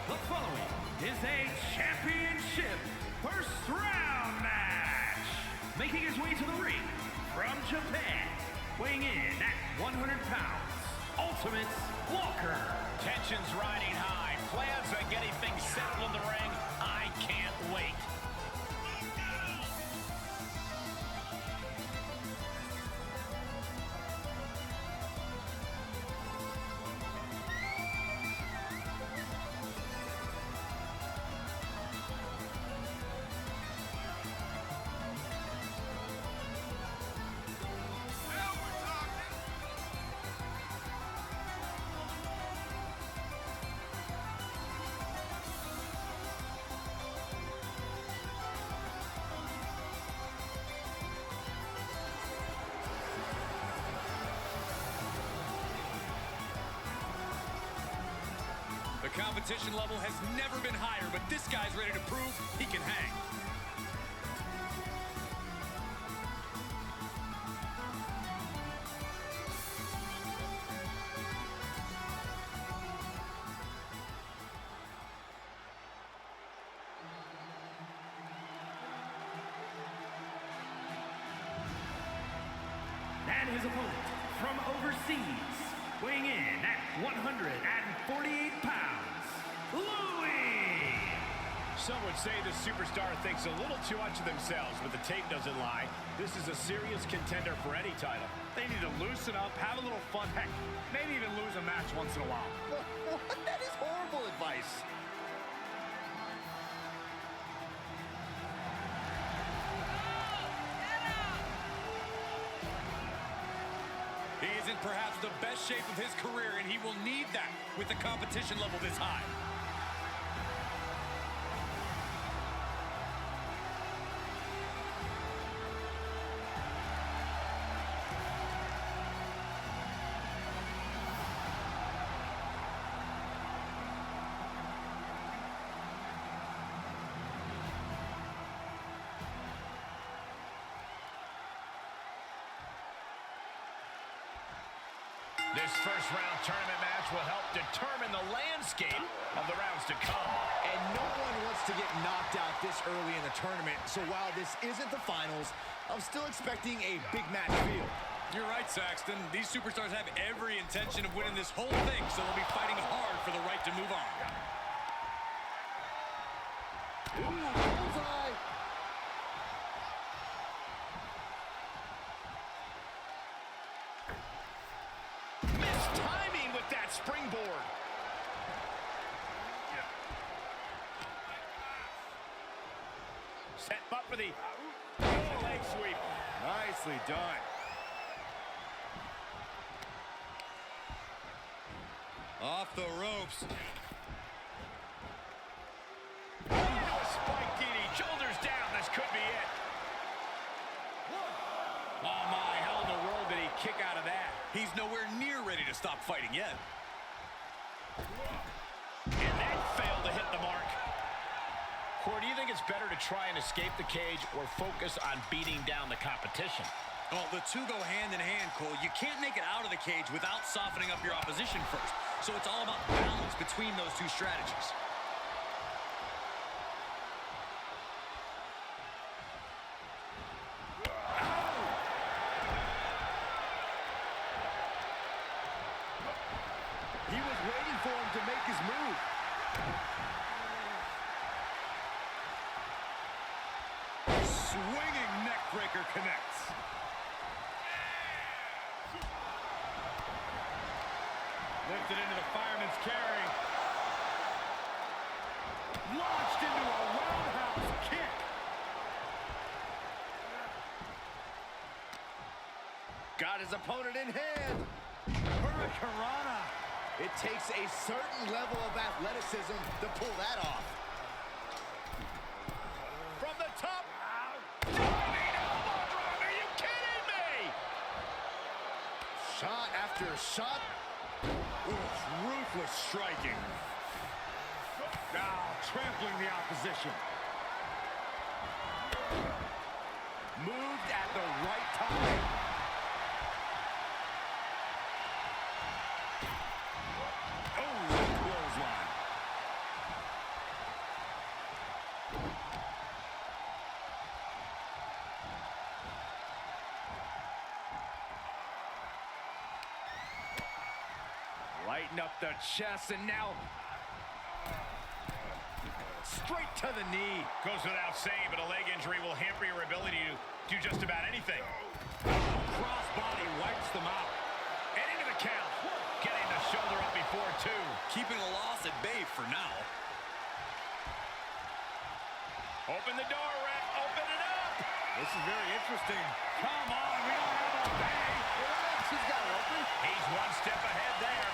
The following is a championship first round match. Making his way to the ring from Japan, weighing in at 100 pounds, Ultimate Walker. Tensions riding high. Plans on getting things settled in the ring. I can't wait. The competition level has never been higher, but this guy's ready to prove he can hang. And his opponent from overseas, weighing in at 148 pounds, Louis! Some would say the superstar thinks a little too much of themselves, but the tape doesn't lie. This is a serious contender for any title. They need to loosen up, have a little fun, heck, maybe even lose a match once in a while. That is horrible advice. He is in perhaps the best shape of his career, and he will need that with the competition level this high. This first round tournament match will help determine the landscape of the rounds to come. And no one wants to get knocked out this early in the tournament, so while this isn't the finals, I'm still expecting a big match feel. You're right, Saxton. These superstars have every intention of winning this whole thing, so they'll be fighting hard for the right to move on. Ooh, bullseye! Timing with that springboard. Set up for the leg sweep. Nicely done. Off the ropes. Into a spike DD. Shoulders down. This could be it. Oh my, how in the world did he kick out of that? He's nowhere near ready to stop fighting yet. And that failed to hit the mark. Corey, do you think it's better to try and escape the cage or focus on beating down the competition? Well, the two go hand in hand, Cole. You can't make it out of the cage without softening up your opposition first. So it's all about balance between those two strategies. He was waiting for him to make his move. Swinging neckbreaker connects. Lifted into the fireman's carry. Launched into a roundhouse kick. Got his opponent in hand. Hurricanrana. It takes a certain level of athleticism to pull that off. From the top. Diving elbow drop. Are you kidding me? Shot after shot. Oof, ruthless striking. Now trampling the opposition. Moved at the right time. Oh, clothesline. Lighten up the chest, and now straight to the knee. Goes without saying, but a leg injury will hamper your ability to do just about anything. Crossbody wipes them out. And into the count. Getting the shoulder up before two. Keeping a loss at bay for now. Open the door, Rhett. Open it up. This is very interesting. Come on, we don't have a bay. She's got it open. He's one step ahead there.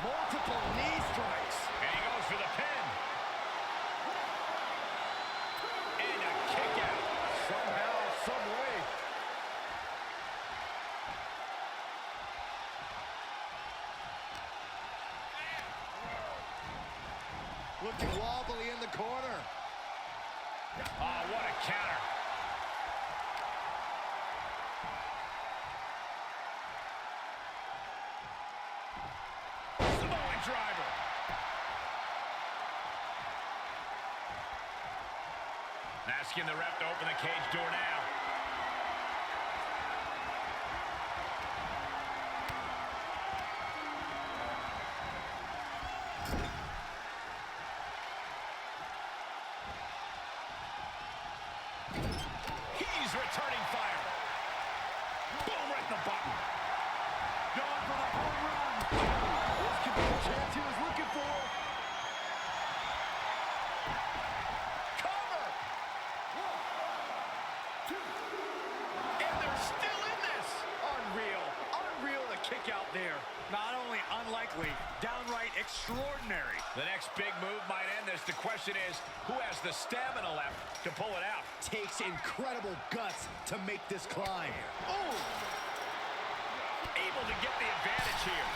Multiple knee strikes. And he goes for the pin. And a kick out. Somehow, some way. Looking wobbly in the corner. Oh, what a counter. Samoan driver. Asking the ref to open the cage door now. He's returning fire. Boom, right in the button. Going for the home run. This could be the chance he was looking for. Cover. 1, 2. And they're still in this. Unreal. Unreal to kick out there. Not only unlikely, downright extraordinary. The next big move might end this. The question is, who has the stamina left to pull it out? Takes incredible guts to make this climb. Oh! Able to get the advantage here.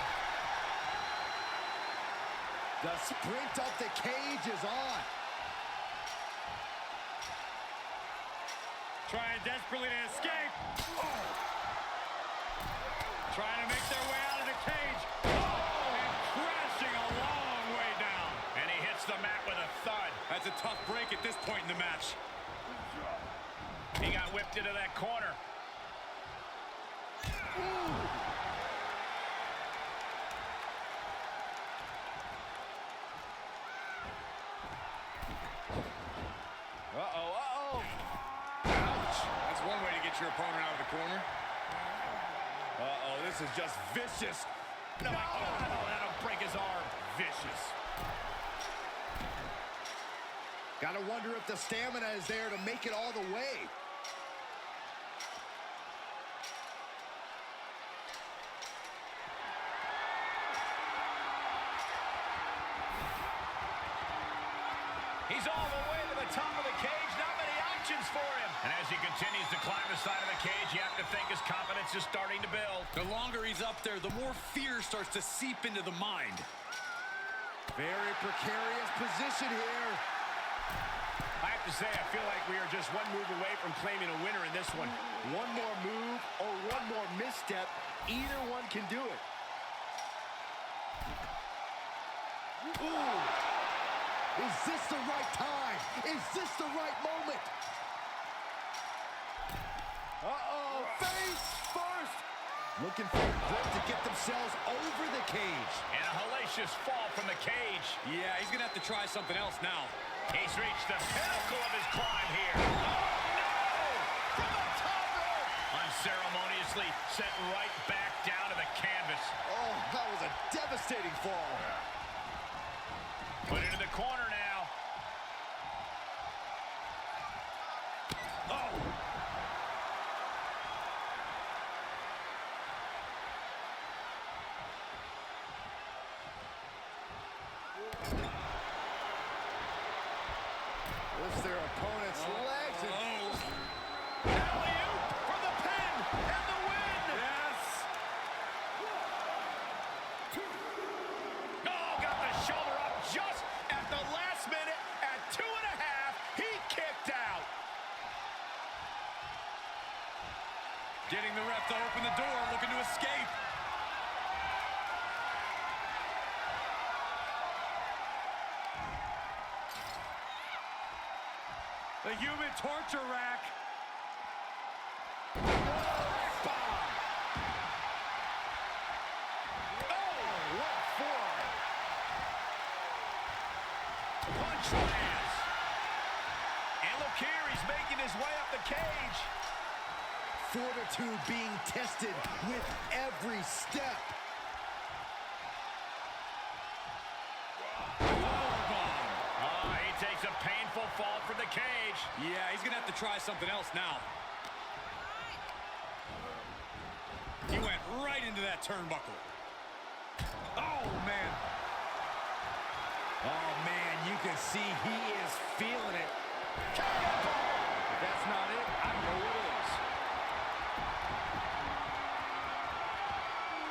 The sprint up the cage is on. Trying desperately to escape. Oh. Trying to make their way out of the cage. Oh, and crashing a long way down. And he hits the mat with a thud. That's a tough break at this point in the match. He got whipped into that corner. Uh-oh, uh-oh. Ouch. That's one way to get your opponent out of the corner. Uh-oh, this is just vicious. No, that'll break his arm. Vicious. Gotta wonder if the stamina is there to make it all the way. He's all the way to the top of the cage. Not many options for him. And as he continues to climb the side of the cage, you have to think his confidence is starting to build. The longer he's up there, the more fear starts to seep into the mind. Very precarious position here. I have to say, I feel like we are just one move away from claiming a winner in this one. One more move or one more misstep, either one can do it. Ooh. Is this the right time? Is this the right moment? Uh-oh, face first. Looking for a grip to get themselves over the cage. And a hellacious fall from the cage. Yeah, he's going to have to try something else now. He's reached the pinnacle of his climb here. Oh, no! From the top rope! Unceremoniously sent right back down to the canvas. Oh, that was a devastating fall. Put into the corner now. Oh! Lifts their opponent's legs and... Alley-oop for the pin and the win! Yes! Oh, Getting the ref to open the door, looking to escape. The human torture rack. Punch lands. And look here, he's making his way up the cage. Fortitude being tested with every step. Oh, he takes a painful fall from the cage. Yeah, he's going to have to try something else now. He went right into that turnbuckle. Oh, man. Oh, man, you can see he is feeling it. If that's not it, I know what is.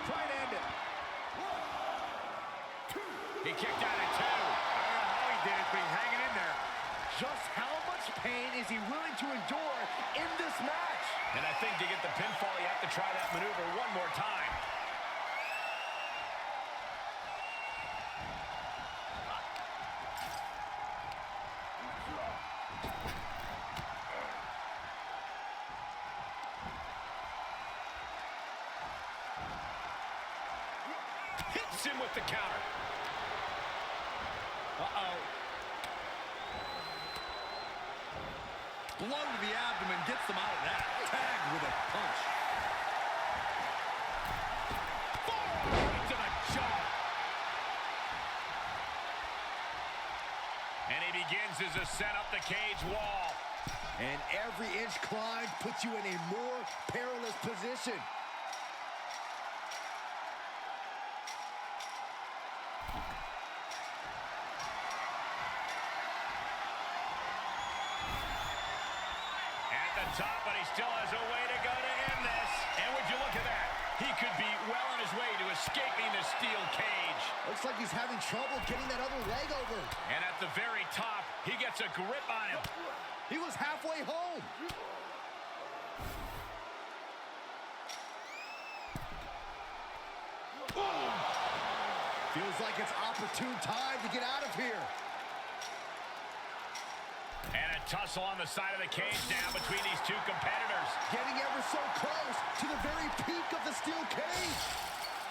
Try and end it. 1, 2. He kicked out at 2. I don't know how he did it, but he's hanging in there. Just how much pain is he willing to endure in this match? And I think to get the pinfall, you have to try that maneuver one more time. Hits him with the counter. Uh-oh. Blow to the abdomen gets them out of that. Tagged with a punch. Right to the jaw. And he begins his ascent up the cage wall. And every inch climb puts you in a more perilous position. Top, but he still has a way to go to end this. And would you look at that? He could be well on his way to escaping the steel cage. Looks like he's having trouble getting that other leg over. And at the very top, he gets a grip on him. He was halfway home. Boom. Feels like it's opportune time to get out of here. And a tussle on the side of the cage now between these two competitors. Getting ever so close to the very peak of the steel cage.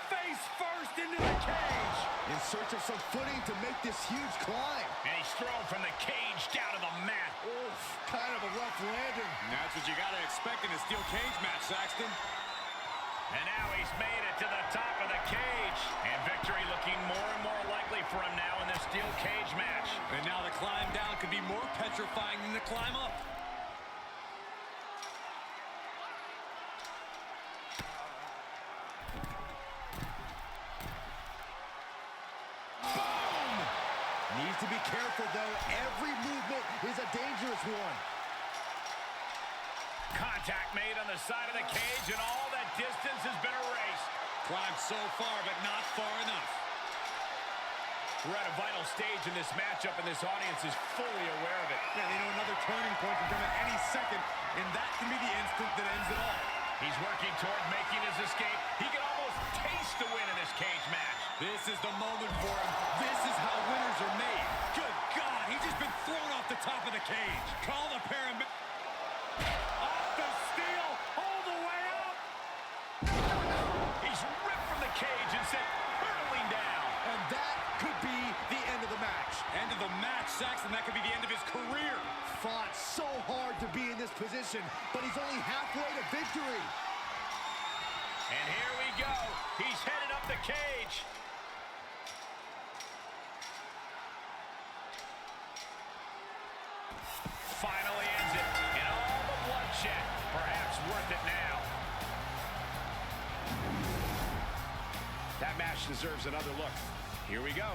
Face first into the cage. In search of some footing to make this huge climb. And he's thrown from the cage down to the mat. Oof, kind of a rough landing. And that's what you got to expect in a steel cage match, Saxton. And now he's made it to the top of the cage. And victory looking more and more likely for him now in this steel cage match. And now the climb down could be more petrifying than the climb up. Boom! Needs to be careful, though. Every movement is a dangerous one. Contact made on the side of the cage, and all that distance has been erased. Climbed so far, but not far enough. We're at a vital stage in this matchup, and this audience is fully aware of it. Yeah, they know another turning point can come at any second, and that can be the instant that ends it all. He's working toward making his escape. He can almost taste the win in this cage match. This is the moment for him. This is how winners are made. Good God, he's just been thrown off the top of the cage. Call the paramedic. Off the steel, all the way up. He's ripped from the cage and sent hurtling down. And that could be the end of the match. End of the match, Saxton. That could be the end of his career. Fought so hard to be in this position, but he's only halfway to victory. And here we go. He's headed up the cage. Finally ends it. And all the bloodshed. Perhaps worth it now. That match deserves another look. Here we go.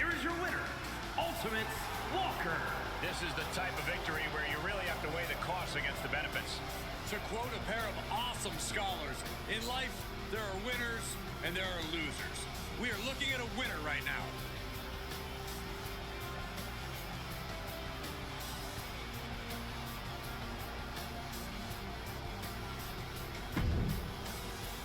here is your winner, Ultimate Walker. This is the type of victory where you really have to weigh the costs against the benefits. To quote a pair of awesome scholars, in life, there are winners and there are losers. We are looking at a winner right now.